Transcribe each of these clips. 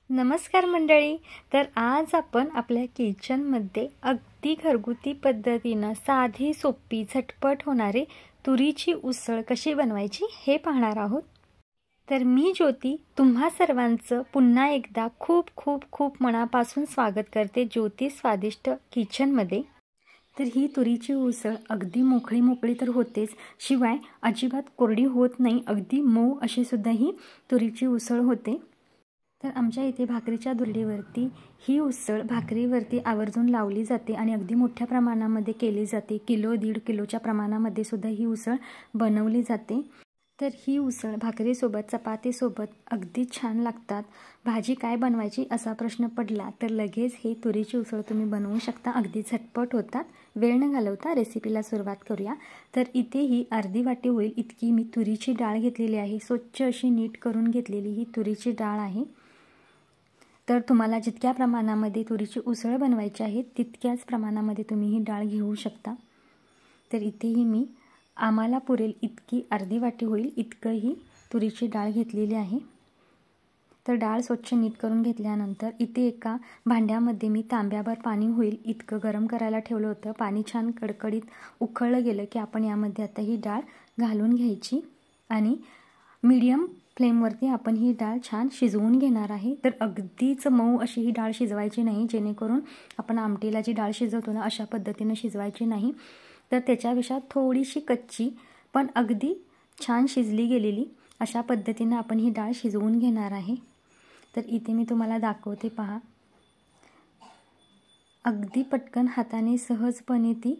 नमस्कार मंडळी. तर आज आपण आपल्या किचनमध्ये अगदी घरगुती पद्धतीनं साधी सोपी झटपट होणारी तुरीची उसळ कशी बनवायची हे पाहणार आहोत. तर मी ज्योती तुम्हा सर्वांचं पुन्हा एकदा खूप खूप खूप मनापासून स्वागत करते ज्योती स्वादिष्ट किचनमध्ये. तर ही तुरीची उसळ अगदी मोकळी तर होतेच, शिवाय अजिबात कोरडी होत नाही, अगदी मऊ अशी सुद्धा ही तुरीची उसळ होते. तर आमच्या इथे भाकरीच्या दुरडीवरती ही उसळ भाकरीवरती आवर्जून लावली जाते आणि अगदी मोठ्या प्रमाणामध्ये केली जाते. किलो 1.5 किलोच्या प्रमाणामध्ये सुद्धा ही उसळ बनवली जाते. तर ही उसळ भाकरीसोबत चपातीसोबत अगदी छान लागतात. भाजी काय बनवायची असा प्रश्न पडला तर लगेच ही तुरीची उसळ तुम्ही बनवू शकता. अगदी झटपट होतात. वेळ न घालवता रेसिपीला सुरुवात करूया. तर इथे ही अर्धी वाटी होईल इतकी मी तुरीची डाळ घेतलेली आहे. स्वच्छ अशी नीट करून घेतलेली ही तुरीची डाळ आहे. तर तुम्हाला जितक्या प्रमाणामध्ये तुरीची उसळ बनवायची आहे तितक्याच प्रमाणामध्ये तुम्ही ही डाळ घेऊ शकता. तर इथेही मी आम्हाला पुरेल इतकी अर्धी वाटी होईल इतकं ही तुरीची डाळ घेतलेली आहे. तर डाळ स्वच्छ नीट करून घेतल्यानंतर इथे एका भांड्यामध्ये मी तांब्याभर पाणी होईल इतकं गरम करायला ठेवलं होतं. पाणी छान कडकडीत उकळलं गेलं की आपण यामध्ये आता ही डाळ घालून घ्यायची आणि मीडियम फ्लेमवरती आपण ही डाळ छान शिजवून घेणार आहे. तर अगदीच मऊ अशी ही डाळ शिजवायची नाही, जेणेकरून आपण आमटीला जी डाळ शिजवतो ना अशा पद्धतीनं शिजवायची नाही. तर त्याच्यापेक्षा थोडीशी कच्ची पण अगदी छान शिजली गेलेली अशा पद्धतीनं आपण ही डाळ शिजवून घेणार आहे. तर इथे मी तुम्हाला दाखवते, पहा. अगदी पटकन हाताने सहजपणे ती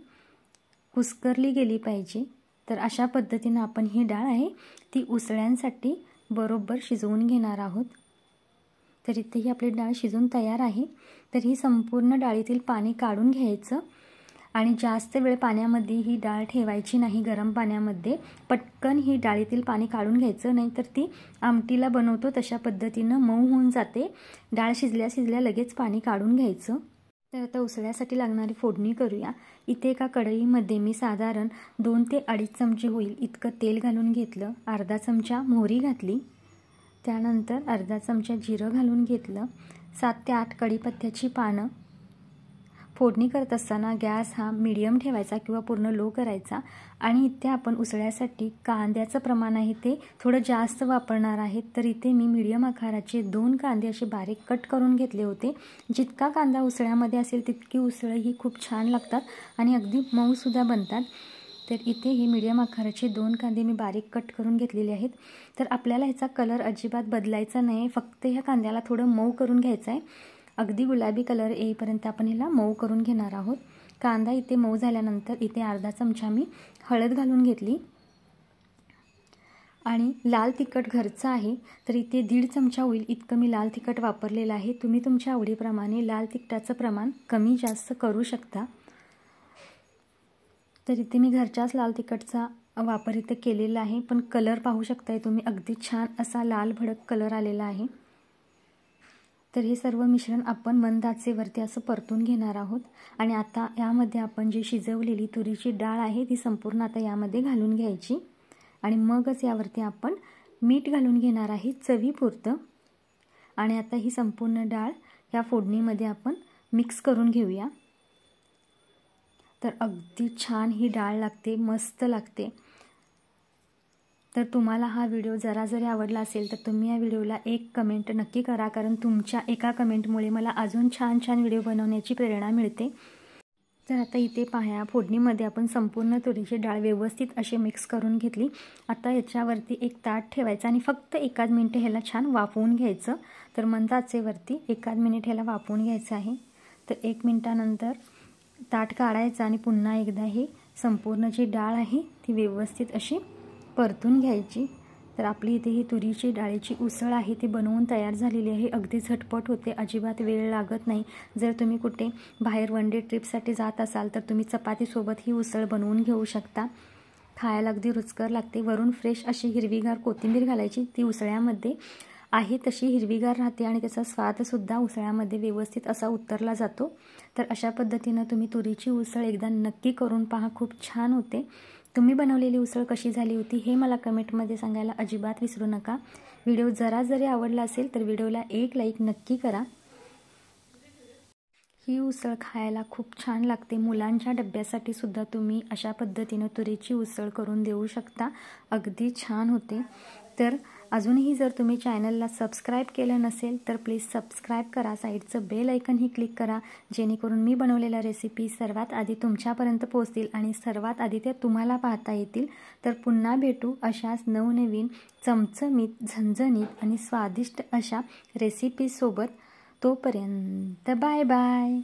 कुस्करली गेली पाहिजे. तर अशा पद्धतीनं आपण ही डाळ आहे ती उसळ्यांसाठी बरोबर शिजवून घेणार आहोत. तर इथे ही आपली डाळ शिजून तयार आहे. तर ही संपूर्ण डाळीतील पाणी काढून घ्यायचं आणि जास्त वेळ पाण्यामध्ये ही डाळ ठेवायची नाही. गरम पाण्यामध्ये पटकन ही डाळीतील पाणी काढून घ्यायचं, नाहीतर ती आमटीला बनवतो तशा पद्धतीनं मऊ होऊन जाते. डाळ शिजल्या लगेच पाणी काढून घ्यायचं. तर आता उसळ्यासाठी लागणारी फोडणी करूया. इथे एका कढईमध्ये मी साधारण 2 ते 2.5 चमचे होईल इतकं तेल घालून घेतलं. अर्धा चमचा मोहरी घातली, त्यानंतर अर्धा चमचा जिरं घालून घेतलं. 7 ते 8 कढीपत्त्याची पानं. फोडणी करत असताना गॅस हा मीडियम ठेवायचा किंवा पूर्ण लो करायचा. आणि इथे आपण उसळ्यासाठी कांद्याचं प्रमाण आहे ते थोडं जास्त वापरणार आहेत. तर इथे मी मीडियम आकाराचे 2 कांदे असे बारीक कट करून घेतले होते. जितका कांदा उसळ्यामध्ये असेल तितकी उसळ ही खूप छान लागतात आणि अगदी मऊसुद्धा बनतात. तर इथे ही मीडियम आकाराचे 2 कांदे मी बारीक कट करून घेतलेले आहेत. तर आपल्याला ह्याचा कलर अजिबात बदलायचा नाही, फक्त ह्या कांद्याला थोडं मऊ करून घ्यायचं आहे. अगदी गुलाबी कलर येईपर्यंत आपण ह्याला मऊ करून घेणार आहोत. कांदा इथे मऊ झाल्यानंतर इथे अर्धा चमचा मी हळद घालून घेतली आणि लाल तिखट घरचं आहे तर इथे 1.5 चमचा होईल इतकं मी लाल तिखट वापरलेलं आहे. तुम्ही तुमच्या आवडीप्रमाणे लाल तिखटाचं प्रमाण कमी जास्त करू शकता. तर इथे मी घरच्याच लाल तिखटचा वापर इथे केलेला आहे, पण कलर पाहू शकताय तुम्ही अगदी छान असा लाल भडक कलर आलेला आहे. तर हे सर्व मिश्रण आपण मंद आचेवरती असं परतून घेणार आहोत. आणि आता यामध्ये आपण जी शिजवलेली तुरीची डाळ आहे ती संपूर्ण आता यामध्ये घालून घ्यायची आणि मगच यावरती आपण मीठ घालून घेणार आहे चवीपुरतं. आणि आता ही संपूर्ण डाळ या फोडणीमध्ये आपण मिक्स करून घेऊया. तर अगदी छान ही डाळ लागते, मस्त लागते. तर तुम्हाला हा व्हिडिओ जरी आवडला असेल तर तुम्ही या व्हिडिओला एक कमेंट नक्की करा, कारण तुमच्या एका कमेंटमुळे मला अजून छान व्हिडिओ बनवण्याची प्रेरणा मिळते. तर आता इथे पहा, फोडणीमध्ये आपण संपूर्ण तुरीची डाळ व्यवस्थित अशी मिक्स करून घेतली. आता याच्यावरती एक ताट ठेवायचं आणि फक्त 1 मिनिट ह्याला छान वाफवून घ्यायचं. तर मंद आचेवरती 1 मिनिट ह्याला वाफवून घ्यायचं आहे. तर 1 मिनिटानंतर ताट काढायचं आणि पुन्हा एकदा हे संपूर्ण जी डाळ आहे ती व्यवस्थित अशी परतून घ्यायची. तर आपली इथे ही तुरीची डाळीची उसळ आहे ती बनवून तयार झालेली आहे. अगदी झटपट होते, अजिबात वेळ लागत नाही. जर तुम्ही कुठे बाहेर 1 डे ट्रिपसाठी जात असाल तर तुम्ही चपातीसोबत ही उसळ बनवून घेऊ शकता. खायला अगदी रुचकर लागते. वरून फ्रेश अशी हिरवीगार कोथिंबीर घालायची. ती उसळ्यामध्ये आहे तशी हिरवीगार राहते आणि त्याचा स्वादसुद्धा उसळ्यामध्ये व्यवस्थित असा उतरला जातो. तर अशा पद्धतीनं तुम्ही तुरीची उसळ एकदा नक्की करून पहा, खूप छान होते. तुम्ही बनवलेली उसळ कशी झाली होती हे मला कमेंटमध्ये सांगायला अजिबात विसरू नका. व्हिडिओ जरा जरी आवडला असेल तर व्हिडिओला एक लाईक नक्की करा। ही उसळ खायला खूप छान लागते। मुलांच्या डब्यासाठी सुद्धा तुम्ही अशा पद्धतीने तुरीची उसळ करून देऊ शकता, अगदी छान होते। तर अजूनही जर तुम्ही चॅनलला सबस्क्राईब केलं नसेल तर प्लीज सबस्क्राईब करा, साईडचं बेल आयकनही क्लिक करा, जेणेकरून मी बनवलेल्या रेसिपी सर्वात आधी तुमच्यापर्यंत पोहोचतील आणि सर्वात आधी त्या तुम्हाला पाहता येतील। तर पुन्हा भेटू अशाच नवनवीन चमचमीत, झणझणीत आणि स्वादिष्ट अशा रेसिपीसोबत। तोपर्यंत बाय बाय।